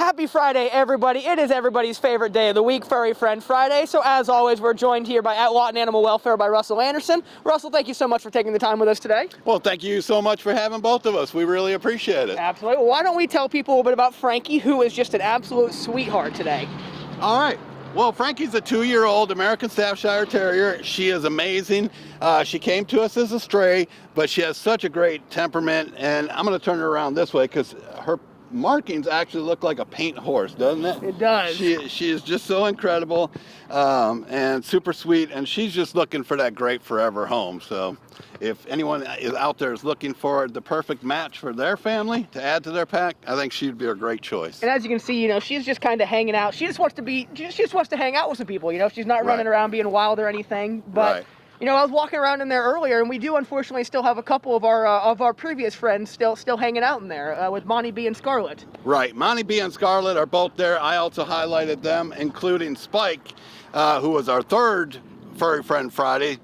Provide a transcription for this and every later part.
Happy Friday, everybody. It is everybody's favorite day of the week, Furry Friend Friday. So as always, we're joined here by at Lawton Animal Welfare by Russell Anderson. Russell, thank you so much for taking the time with us today. Well, thank you so much for having both of us. We really appreciate it. Absolutely. Well, why don't we tell people a little bit about Frankie, who is just an absolute sweetheart today. All right. Well, Frankie's a 2-year-old American Staffordshire Terrier. She is amazing. She came to us as a stray, but she has such a great temperament. And I'm going to turn her around this way because her markings actually look like a paint horse, doesn't it? It does. She is just so incredible and super sweet, and she's just looking for that great forever home. So if anyone is out there is looking for the perfect match for their family to add to their pack, I think she'd be a great choice. And as you can see, you know, she's just kind of hanging out. She just wants to hang out with some people, you know. She's not running around being wild or anything, but you know, I was walking around in there earlier, and we do unfortunately still have a couple of our previous friends still hanging out in there with Monty B and Scarlet. Right, Monty B and Scarlet are both there. I also highlighted them, including Spike, who was our third Furry Friend Friday.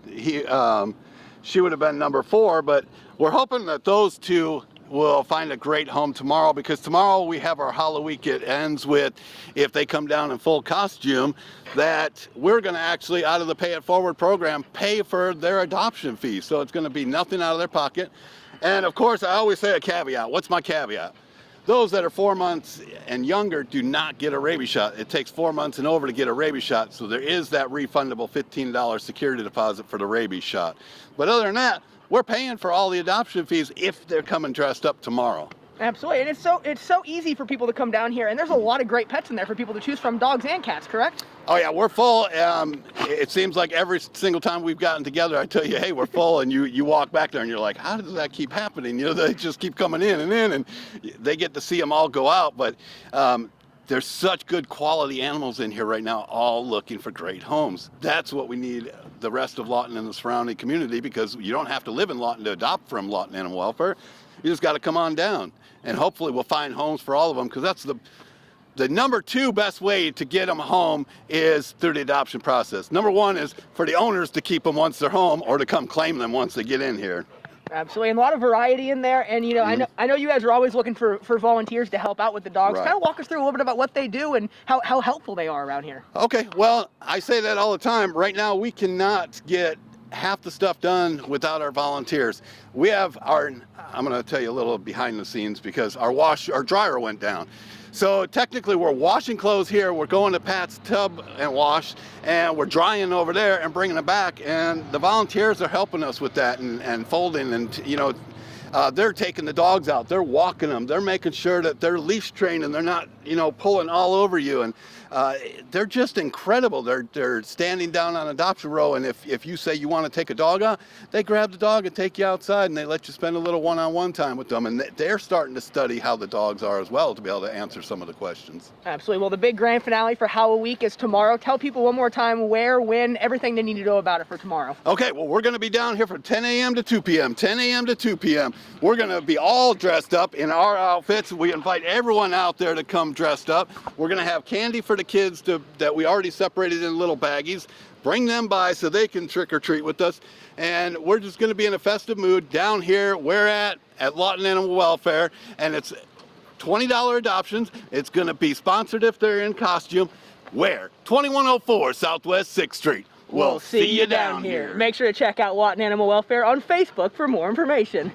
She would have been number 4, but we're hoping that those two will find a great home tomorrow, because tomorrow we have our Halloween. It ends with, if they come down in full costume, that we're going to actually, out of the Pay It Forward program, pay for their adoption fee. So it's going to be nothing out of their pocket. And of course, I always say a caveat. What's my caveat? Those that are 4 months and younger do not get a rabies shot. It takes 4 months and over to get a rabies shot, so there is that refundable $15 security deposit for the rabies shot. But other than that, we're paying for all the adoption fees if they're coming dressed up tomorrow. Absolutely, and it's so easy for people to come down here, and there's a lot of great pets in there for people to choose from, dogs and cats, correct? Oh yeah, we're full. It seems like every single time we've gotten together, I tell you, hey, we're full, and you walk back there and you're like, how does that keep happening? You know, they just keep coming in, and they get to see them all go out, but there's such good quality animals in here right now, all looking for great homes. That's what we need the rest of Lawton and the surrounding community, because you don't have to live in Lawton to adopt from Lawton Animal Welfare. You just got to come on down, and hopefully we'll find homes for all of them, because that's the number 2 best way to get them home is through the adoption process. Number 1 is for the owners to keep them once they're home, or to come claim them once they get in here. Absolutely, and a lot of variety in there, and you know, I know you guys are always looking for volunteers to help out with the dogs. Kind of walk us through a little bit about what they do and how helpful they are around here. Okay, well, I say that all the time. Right now, we cannot get half the stuff done without our volunteers. We have I'm going to tell you a little behind the scenes, because our dryer went down. So technically we're washing clothes here, we're going to Pat's tub and wash, and we're drying over there and bringing them back, and the volunteers are helping us with that and folding, and you know, they're taking the dogs out, they're walking them, they're making sure that they're leash trained and they're not, you know, pulling all over you, and they're just incredible. They're standing down on adoption row, and if you say you want to take a dog out, they grab the dog and take you outside, and they let you spend a little one-on-one time with them, and they're starting to study how the dogs are as well to be able to answer some of the questions. Absolutely. Well, the big grand finale for Halloween is tomorrow. Tell people one more time where, when, everything they need to know about it for tomorrow. Okay, well, we're going to be down here from 10 a.m. to 2 p.m. 10 a.m. to 2 p.m. We're going to be all dressed up in our outfits. We invite everyone out there to come dressed up. We're going to have candy for the kids that we already separated in little baggies. Bring them by so they can trick or treat with us. And we're just going to be in a festive mood down here. We're at Lawton Animal Welfare, and it's $20 adoptions. It's going to be sponsored if they're in costume. Where? 2104 Southwest 6th Street. We'll see you down here. Make sure to check out Lawton Animal Welfare on Facebook for more information.